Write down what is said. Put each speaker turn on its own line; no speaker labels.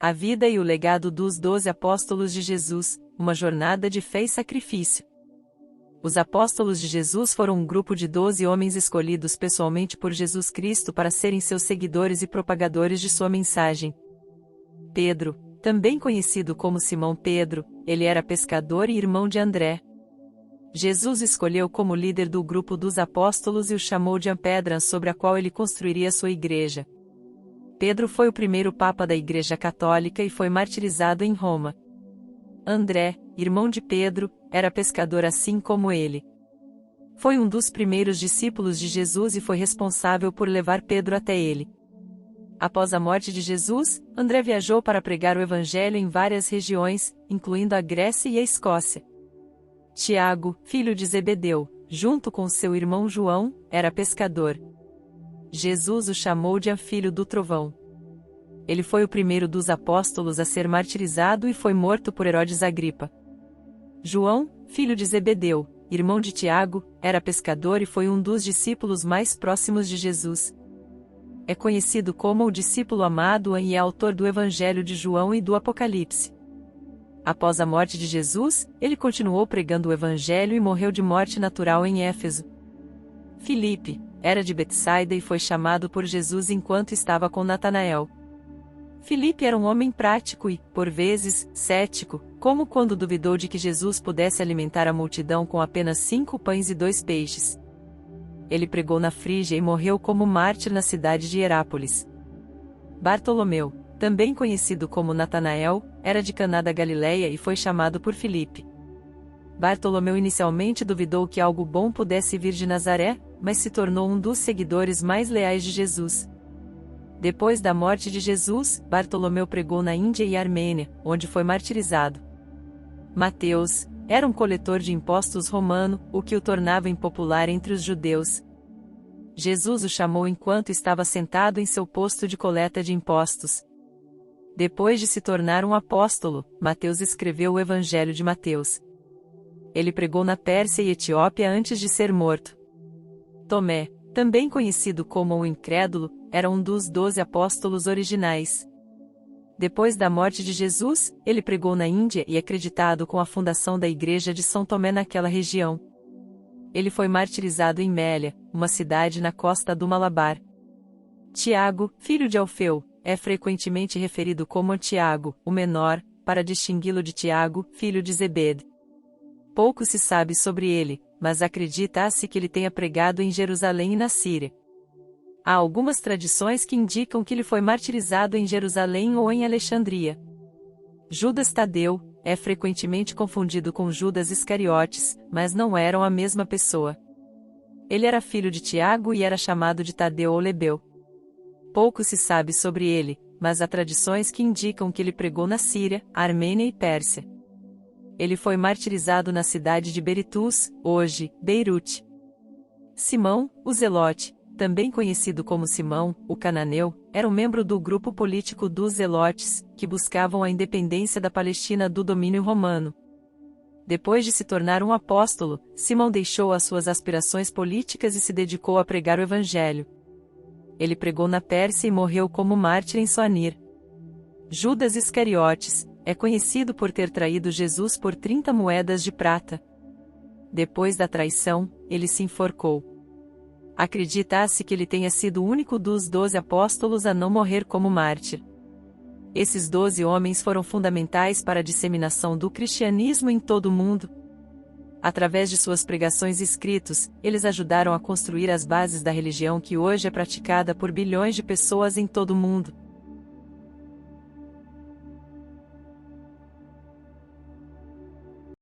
A vida e o legado dos 12 apóstolos de Jesus, uma jornada de fé e sacrifício. Os apóstolos de Jesus foram um grupo de 12 homens escolhidos pessoalmente por Jesus Cristo para serem seus seguidores e propagadores de sua mensagem. Pedro, também conhecido como Simão Pedro, ele era pescador e irmão de André. Jesus escolheu como líder do grupo dos apóstolos e o chamou de a pedra sobre a qual ele construiria sua igreja. Pedro foi o primeiro papa da Igreja Católica e foi martirizado em Roma. André, irmão de Pedro, era pescador assim como ele. Foi um dos primeiros discípulos de Jesus e foi responsável por levar Pedro até ele. Após a morte de Jesus, André viajou para pregar o Evangelho em várias regiões, incluindo a Grécia e a Escócia. Tiago, filho de Zebedeu, junto com seu irmão João, era pescador. Jesus o chamou de filho do trovão. Ele foi o primeiro dos apóstolos a ser martirizado e foi morto por Herodes Agripa. João, filho de Zebedeu, irmão de Tiago, era pescador e foi um dos discípulos mais próximos de Jesus. É conhecido como o discípulo amado e é autor do Evangelho de João e do Apocalipse. Após a morte de Jesus, ele continuou pregando o Evangelho e morreu de morte natural em Éfeso. Filipe, era de Betsaida e foi chamado por Jesus enquanto estava com Natanael. Filipe era um homem prático e, por vezes, cético, como quando duvidou de que Jesus pudesse alimentar a multidão com apenas 5 pães e 2 peixes. Ele pregou na Frígia e morreu como mártir na cidade de Herápolis. Bartolomeu, também conhecido como Natanael, era de Caná da Galileia e foi chamado por Filipe. Bartolomeu inicialmente duvidou que algo bom pudesse vir de Nazaré, mas se tornou um dos seguidores mais leais de Jesus. Depois da morte de Jesus, Bartolomeu pregou na Índia e Armênia, onde foi martirizado. Mateus, era um coletor de impostos romano, o que o tornava impopular entre os judeus. Jesus o chamou enquanto estava sentado em seu posto de coleta de impostos. Depois de se tornar um apóstolo, Mateus escreveu o Evangelho de Mateus. Ele pregou na Pérsia e Etiópia antes de ser morto. Tomé, também conhecido como o Incrédulo, era um dos 12 apóstolos originais. Depois da morte de Jesus, ele pregou na Índia e é acreditado com a fundação da Igreja de São Tomé naquela região. Ele foi martirizado em Mélia, uma cidade na costa do Malabar. Tiago, filho de Alfeu, é frequentemente referido como Tiago, o menor, para distingui-lo de Tiago, filho de Zebede. Pouco se sabe sobre ele, mas acredita-se que ele tenha pregado em Jerusalém e na Síria. Há algumas tradições que indicam que ele foi martirizado em Jerusalém ou em Alexandria. Judas Tadeu, é frequentemente confundido com Judas Iscariotes, mas não eram a mesma pessoa. Ele era filho de Tiago e era chamado de Tadeu ou Lebeu. Pouco se sabe sobre ele, mas há tradições que indicam que ele pregou na Síria, Armênia e Pérsia. Ele foi martirizado na cidade de Beritus, hoje, Beirute. Simão, o Zelote, também conhecido como Simão, o Cananeu, era um membro do grupo político dos Zelotes, que buscavam a independência da Palestina do domínio romano. Depois de se tornar um apóstolo, Simão deixou as suas aspirações políticas e se dedicou a pregar o Evangelho. Ele pregou na Pérsia e morreu como mártir em Soanir. Judas Iscariotes, é conhecido por ter traído Jesus por 30 moedas de prata. Depois da traição, ele se enforcou. Acredita-se que ele tenha sido o único dos 12 apóstolos a não morrer como mártir. Esses 12 homens foram fundamentais para a disseminação do cristianismo em todo o mundo. Através de suas pregações e escritos, eles ajudaram a construir as bases da religião que hoje é praticada por bilhões de pessoas em todo o mundo.